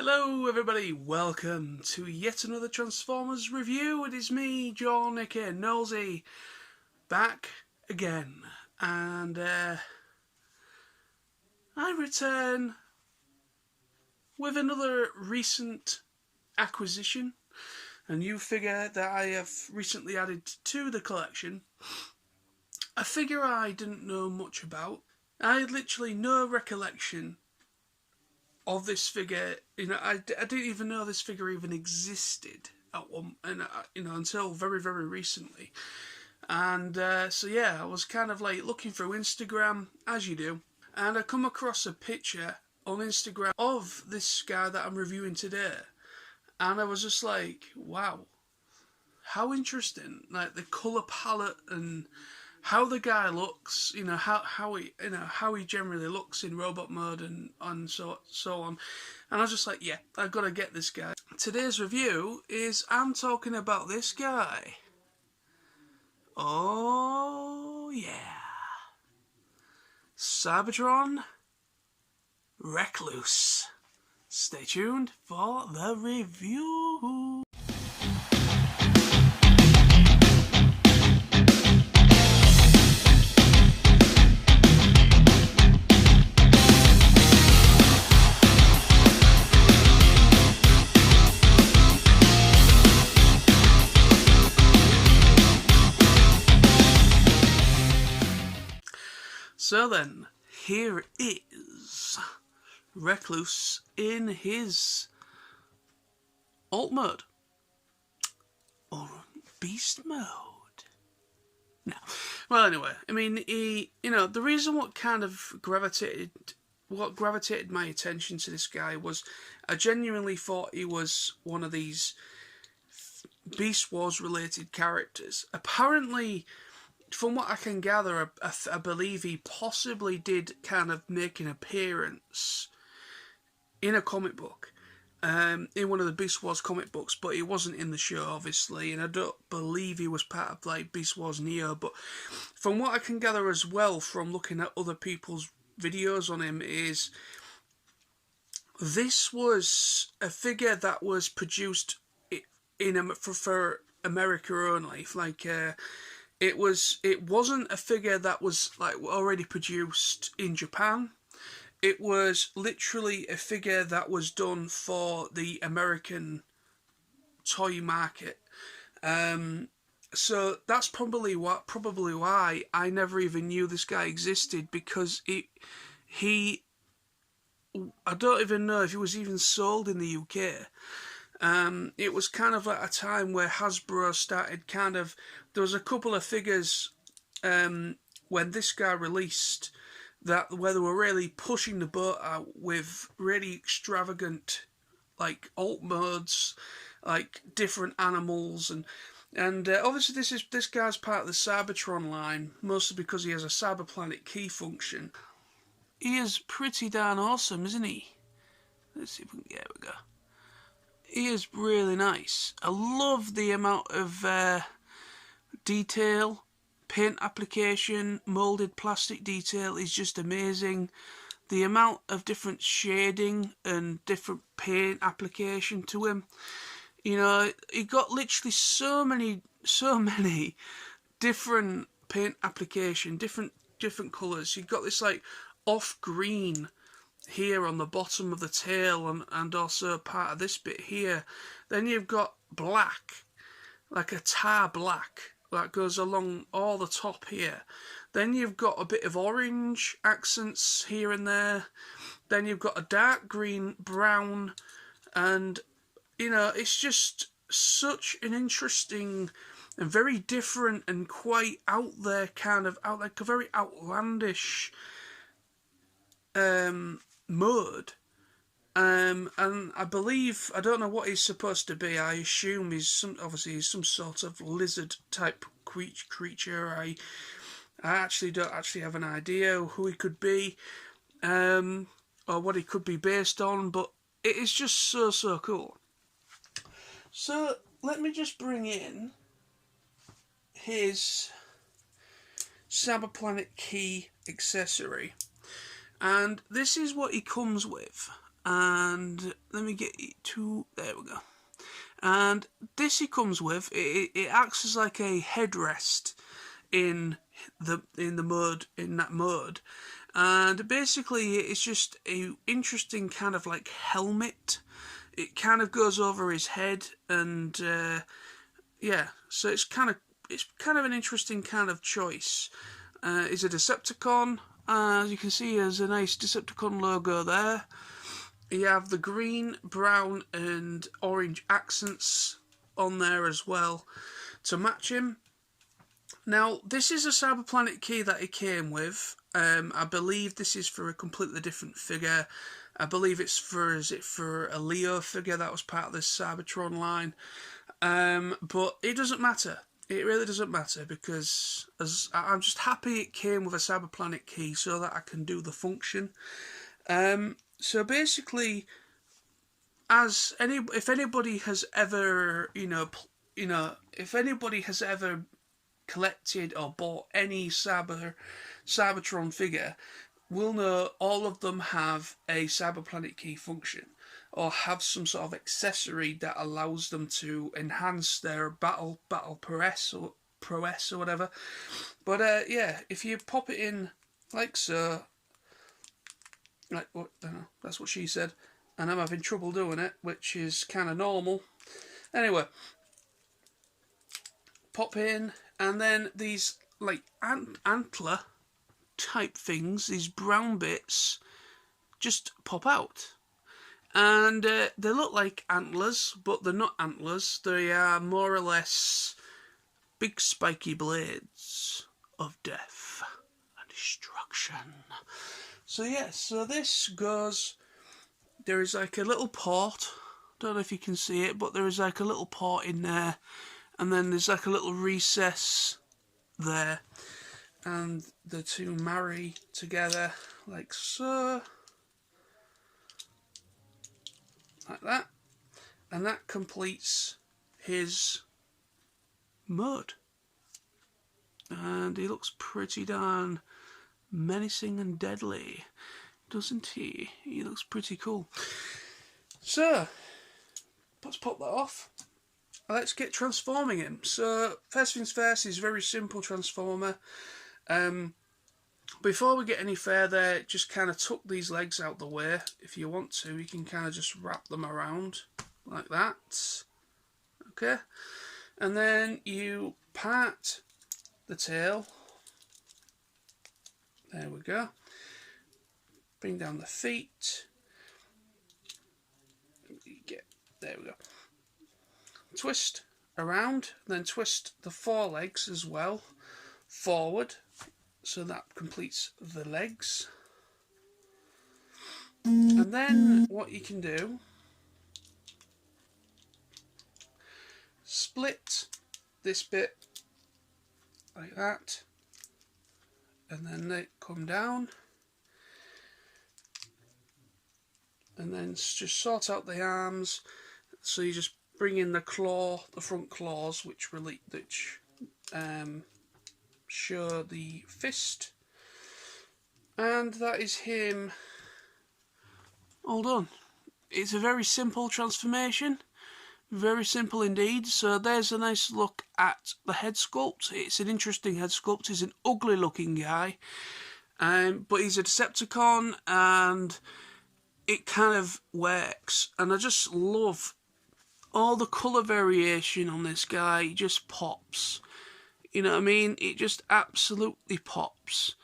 Hello everybody, welcome to yet another Transformers review. It is me, John, aka Nosy, back again. And I return with another recent acquisition. A new figure that I have recently added to the collection. A figure I didn't know much about. I had literally no recollection of this figure. I didn't even know this figure even existed at one, and until very recently. And so yeah, I was kind of like looking through Instagram as you do, and I come across a picture on Instagram of this guy that I'm reviewing today, and I was just like, wow, how interesting! Like the color palette and how the guy looks, how he generally looks in robot mode and so on. And I was just like, yeah, I've got to get this guy. Today's review is I'm talking about this guy. Oh yeah, Cybertron Wreckloose. Stay tuned for the review. So then, here is Wreckloose in his alt mode, or beast mode. No. Well, anyway, I mean, the reason what gravitated my attention to this guy was I genuinely thought he was one of these Beast Wars related characters. Apparently, from what I can gather, I believe he possibly did kind of make an appearance in a comic book, in one of the Beast Wars comic books, but he wasn't in the show, obviously, and I don't believe he was part of like Beast Wars Neo. But from what I can gather as well from looking at other people's videos on him, is this was a figure that was produced for America only, like. It wasn't a figure that was like already produced in Japan. It was literally a figure that was done for the American toy market. So that's probably why I never even knew this guy existed, because I don't even know if he was even sold in the UK. It was kind of at a time where Hasbro started there was a couple of figures when this guy released where they were really pushing the boat out with really extravagant like alt modes, like different animals, and obviously this guy's part of the Cybertron line, mostly because he has a Cyberplanet key function. He is pretty darn awesome, isn't he? Let's see if we can get we go. He is really nice. I love the amount of detail, paint application, moulded plastic detail is just amazing. The amount of different shading and different paint application to him. He got literally so many different paint application, different colours. You got this like off green here on the bottom of the tail, and also part of this bit here. Then you've got black, like a tar black, that goes along all the top here. Then you've got a bit of orange accents here and there. Then you've got a dark green, brown, and it's just such an interesting and very different and quite out there, like a very outlandish mode. And I believe, I don't know what he's supposed to be. I assume he's some sort of lizard type creature. I actually don't have an idea who he could be, or what he could be based on, but it is just so cool. So let me just bring in his Cyberplanet key accessory. And this is what he comes with. and let me get it to, there we go. And this he comes with, it acts as like a headrest in that mode, and basically it's just a interesting kind of like helmet. It kind of goes over his head, and yeah, so it's kind of an interesting kind of choice. It's a Decepticon. As you can see, there's a nice Decepticon logo there. You have the green, brown and orange accents on there as well to match him. Now, this is a Cyberplanet key that he came with. I believe this is for a completely different figure. I believe it's for, is it for a Leo figure that was part of this Cybertron line? But it doesn't matter. It really doesn't matter, because I'm just happy it came with a Cyberplanet key so that I can do the function. So basically, if anybody has ever, if anybody has ever collected or bought any Cybertron figure, will know all of them have a Cyberplanet key function, or have some sort of accessory that allows them to enhance their battle prowess or whatever. But yeah, if you pop it in like so, like what, I don't know, that's what she said, and I'm having trouble doing it, which is kind of normal. Anyway, pop in, and then these like antler type things, these brown bits, just pop out. And they look like antlers, but they're not antlers. They are more or less big spiky blades of death and destruction. So yeah, so this goes, there is like a little port, don't know if you can see it, but there is like a little port in there, and then there's like a little recess there, and the two marry together like so, like that, and that completes his mode. And he looks pretty darn menacing and deadly, doesn't he? He looks pretty cool. So let's pop that off. Let's get transforming him. So first things first, is very simple transformer. Before we get any further, just kind of tuck these legs out the way. If you want to, you can kind of just wrap them around like that. Okay, and then you part the tail. There we go. Bring down the feet. There we go. Twist around, then twist the forelegs as well forward, so that completes the legs. And then what you can do, split this bit like that, and then they come down, and then just sort out the arms. So you just bring in the front claws, which show the fist, and that is him all done. It's a very simple transformation, very simple indeed. So there's a nice look at the head sculpt. It's an interesting head sculpt. He's an ugly looking guy, but he's a Decepticon, and it kind of works. And I just love all the colour variation on this guy. It just pops. You know what I mean? It just absolutely pops.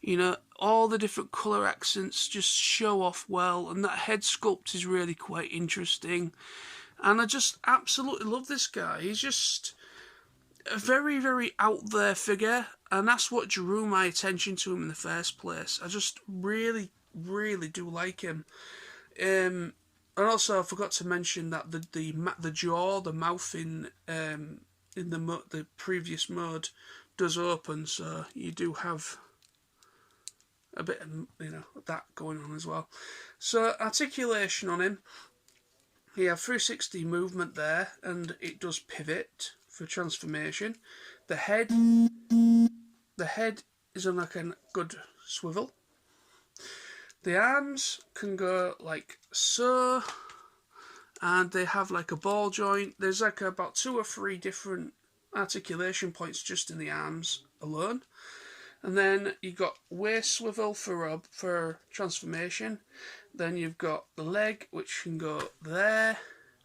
You know, all the different colour accents just show off well, and that head sculpt is really quite interesting. And I just absolutely love this guy. He's just a very, very out there figure, and that's what drew my attention to him in the first place. I just really, really do like him. And also, I forgot to mention that the jaw, the mouth in the previous mode does open, so you do have a bit of that going on as well. So articulation on him, you have 360 movement there, and it does pivot for transformation. The head is on like a good swivel. The arms can go like so, and they have like a ball joint. There's like about 2 or 3 different articulation points just in the arms alone. And then you've got waist swivel for transformation. Then you've got the leg, which can go there,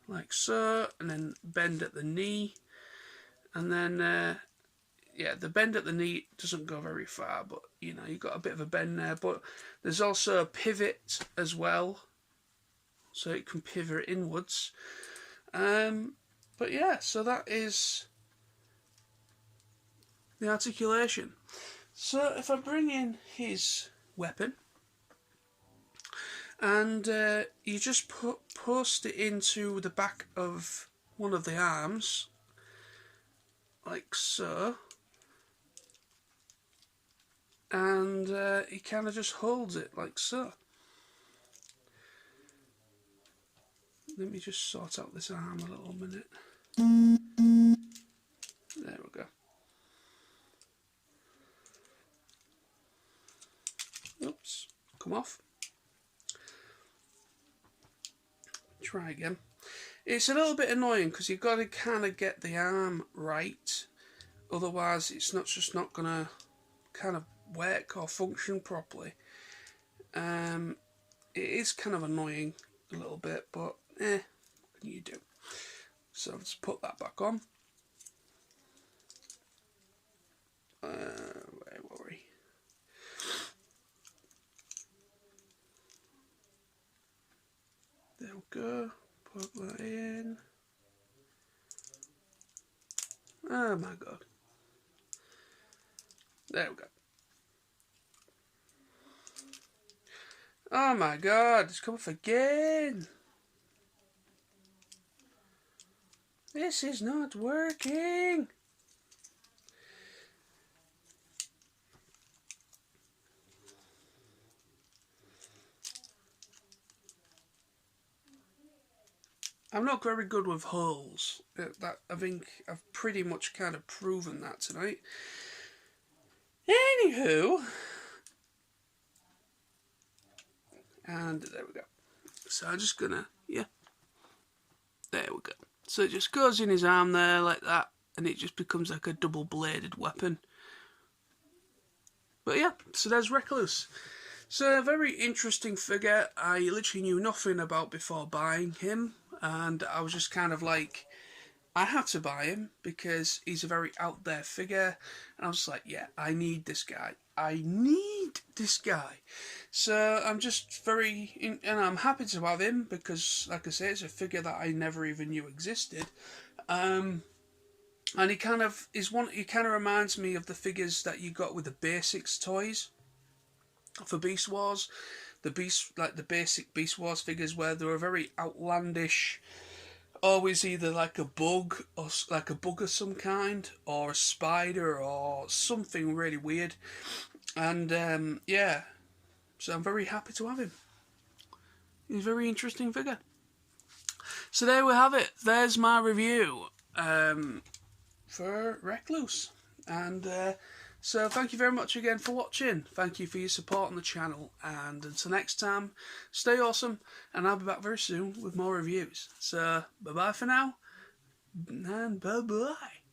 like so, and then bend at the knee. And then, yeah, the bend at the knee doesn't go very far, but, you know, you've got a bit of a bend there. But there's also a pivot as well, so it can pivot inwards. But yeah, so that is the articulation. So if I bring in his weapon, and you just post it into the back of one of the arms, like so, and he kind of just holds it like so. Let me just sort out this arm a little minute. There we go. Oops, come off. Try again. It's a little bit annoying because you've got to kind of get the arm right, otherwise it's just not going to kind of work or function properly. It is kind of annoying a little bit, but what can you do? So let's put that back on. Where were we? There we go. Put that in. Oh my god. There we go. Oh my god, it's come off again. This is not working. I'm not very good with holes. That I think I've pretty much kind of proven that tonight. Anywho, and there we go. So I'm just gonna, yeah, there we go. So it just goes in his arm there like that, and it just becomes like a double-bladed weapon. But yeah, so there's Wreckloose. So a very interesting figure I literally knew nothing about before buying him, and I was just kind of like, I have to buy him because he's a very out there figure, and I was like, yeah, I need this guy. I need this guy. So I'm just and I'm happy to have him because, like I say, it's a figure that I never even knew existed. And he kind of reminds me of the figures that you got with the Basics toys for Beast Wars. The basic Beast Wars figures where they were very outlandish, always either like a bug or like a bug of some kind, or a spider or something really weird. And yeah, so I'm very happy to have him. He's a very interesting figure. So there we have it. There's my review for Wreckloose. And so thank you very much again for watching. Thank you for your support on the channel. And until next time, stay awesome. And I'll be back very soon with more reviews. So bye-bye for now. And bye-bye.